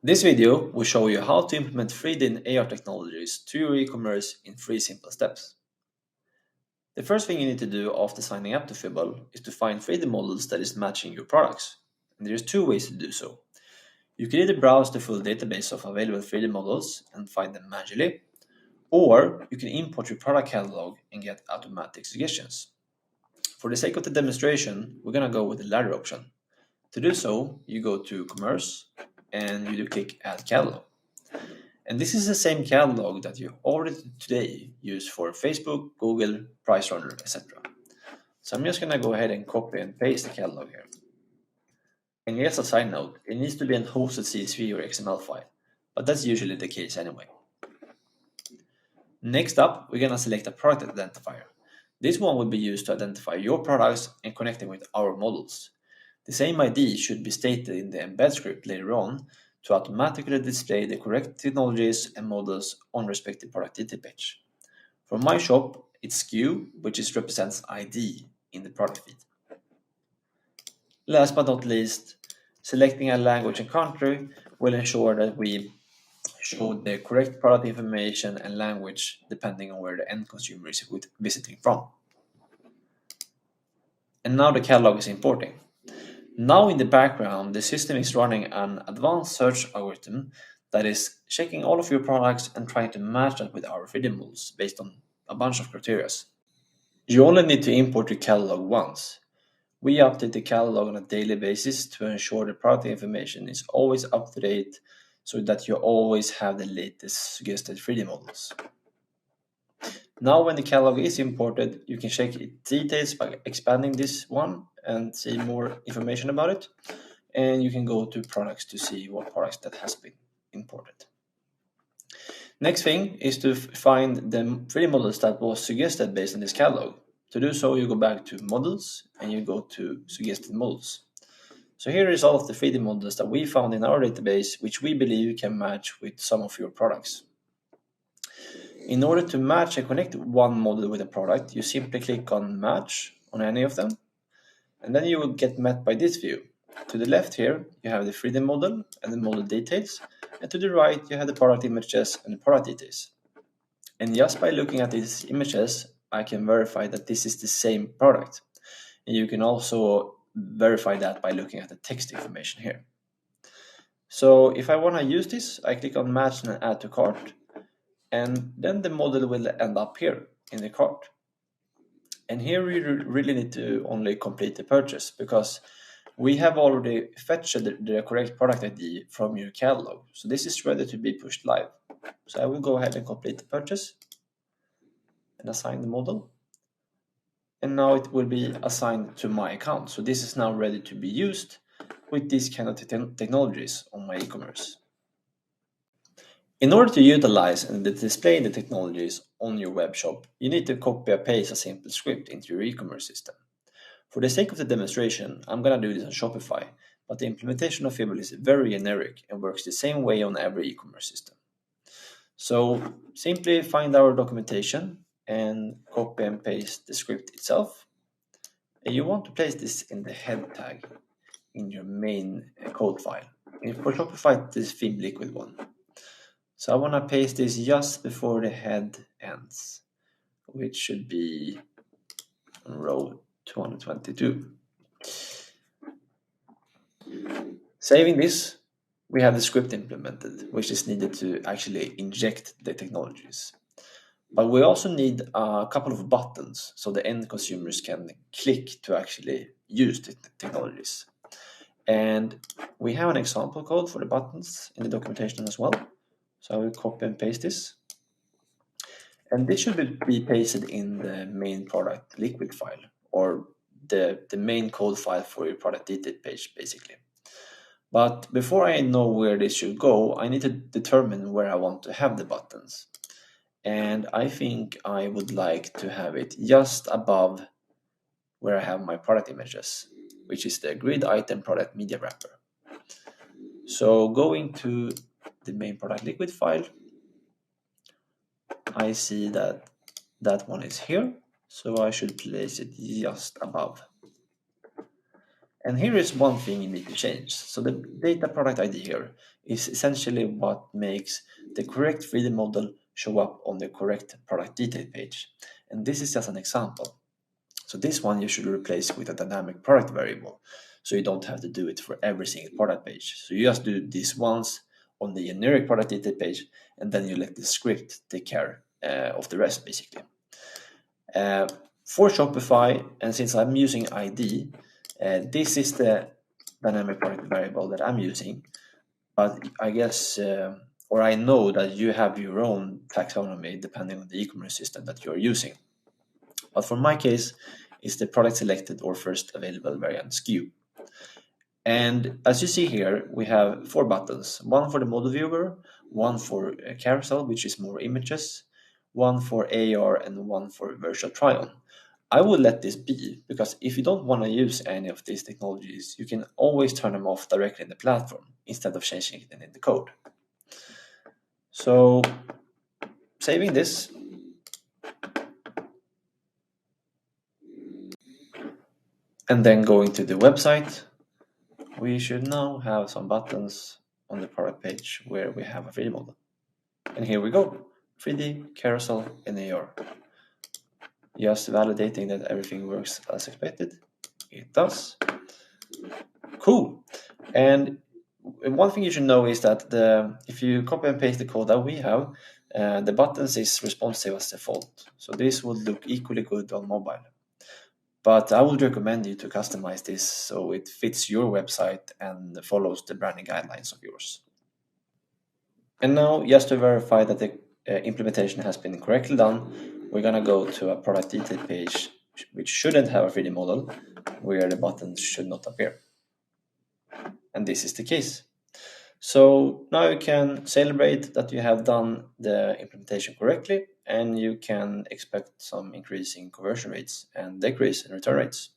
This video will show you how to implement 3D and AR technologies to your e-commerce in 3 simple steps. The first thing you need to do after signing up to Fibbl is to find 3D models that is matching your products. And there's 2 ways to do so. You can either browse the full database of available 3D models and find them manually, or you can import your product catalog and get automatic suggestions. For the sake of the demonstration, we're going to go with the latter option. To do so, you go to Commerce and you do click Add Catalog. And this is the same catalog that you already today use for Facebook, Google, Price Runner, etc. So I'm just going to go ahead and copy and paste the catalog here. And just a side note, it needs to be a hosted CSV or XML file, but that's usually the case anyway. Next up, we're going to select a product identifier. This one will be used to identify your products and connect them with our models. The same ID should be stated in the embed script later on to automatically display the correct technologies and models on respective product detail page. For my shop, it's SKU, which represents ID in the product feed. Last but not least, selecting a language and country will ensure that we show the correct product information and language depending on where the end consumer is visiting from. And now the catalog is importing. Now in the background, the system is running an advanced search algorithm that is checking all of your products and trying to match that with our 3D models based on a bunch of criteria. You only need to import your catalog once. We update the catalog on a daily basis to ensure the product information is always up to date so that you always have the latest suggested 3D models. Now when the catalog is imported, you can check its details by expanding this one and see more information about it. And you can go to products to see what products that has been imported. Next thing is to find the 3D models that was suggested based on this catalog. To do so, you go back to models and you go to suggested models. So here is all of the 3D models that we found in our database, which we believe can match with some of your products. In order to match and connect one model with a product, you simply click on Match on any of them, and then you will get met by this view. To the left here, you have the 3D model and the model details, and to the right, you have the product images and the product details. And just by looking at these images, I can verify that this is the same product. And you can also verify that by looking at the text information here. So if I want to use this, I click on Match and Add to Cart. And then the model will end up here in the cart. And here we really need to only complete the purchase because we have already fetched the correct product ID from your catalog. So this is ready to be pushed live. So I will go ahead and complete the purchase and assign the model. And now it will be assigned to my account. So this is now ready to be used with these kind of technologies on my e-commerce. In order to utilize and display the technologies on your web shop, you need to copy and paste a simple script into your e-commerce system. For the sake of the demonstration, I'm going to do this on Shopify, but the implementation of Fibbl is very generic and works the same way on every e-commerce system. So simply find our documentation and copy and paste the script itself. And you want to place this in the head tag in your main code file. And for Shopify, this Fibbl liquid one. So I want to paste this just before the head ends, which should be on row 222. Saving this, we have the script implemented, which is needed to actually inject the technologies. But we also need a couple of buttons so the end consumers can click to actually use the technologies. And we have an example code for the buttons in the documentation as well. So I will copy and paste this. And this should be pasted in the main product liquid file or the main code file for your product detail page, basically. But before I know where this should go, I need to determine where I want to have the buttons. And I think I would like to have it just above where I have my product images, which is the grid item product media wrapper. So going to the main product liquid file, I see that one is here, so I should place it just above. And here is one thing you need to change. So the data product ID here is essentially what makes the correct 3D model show up on the correct product detail page. And this is just an example. So this one you should replace with a dynamic product variable. So you don't have to do it for every single product page. So you just do this once on the generic product detail page, and then you let the script take care of the rest, basically. For Shopify, and since I'm using ID, this is the dynamic product variable that I'm using. But I guess, or I know that you have your own taxonomy depending on the e-commerce system that you're using. But for my case, it's the product selected or first available variant SKU. And as you see here, we have 4 buttons, one for the model viewer, one for carousel, which is more images, one for AR, and one for virtual try-on. I would let this be, because if you don't want to use any of these technologies, you can always turn them off directly in the platform instead of changing it in the code. So saving this. And then going to the website, we should now have some buttons on the product page where we have a 3D model. And here we go, 3D, carousel, and AR. Just validating that everything works as expected. It does. Cool. And one thing you should know is that if you copy and paste the code that we have, the buttons is responsive as default. So this would look equally good on mobile. But I would recommend you to customize this so it fits your website and follows the branding guidelines of yours. And now, just to verify that the implementation has been correctly done, we're going to go to a product detail page which shouldn't have a 3D model, where the buttons should not appear. And this is the case. So now you can celebrate that you have done the implementation correctly, and you can expect some increase in conversion rates and decrease in return rates.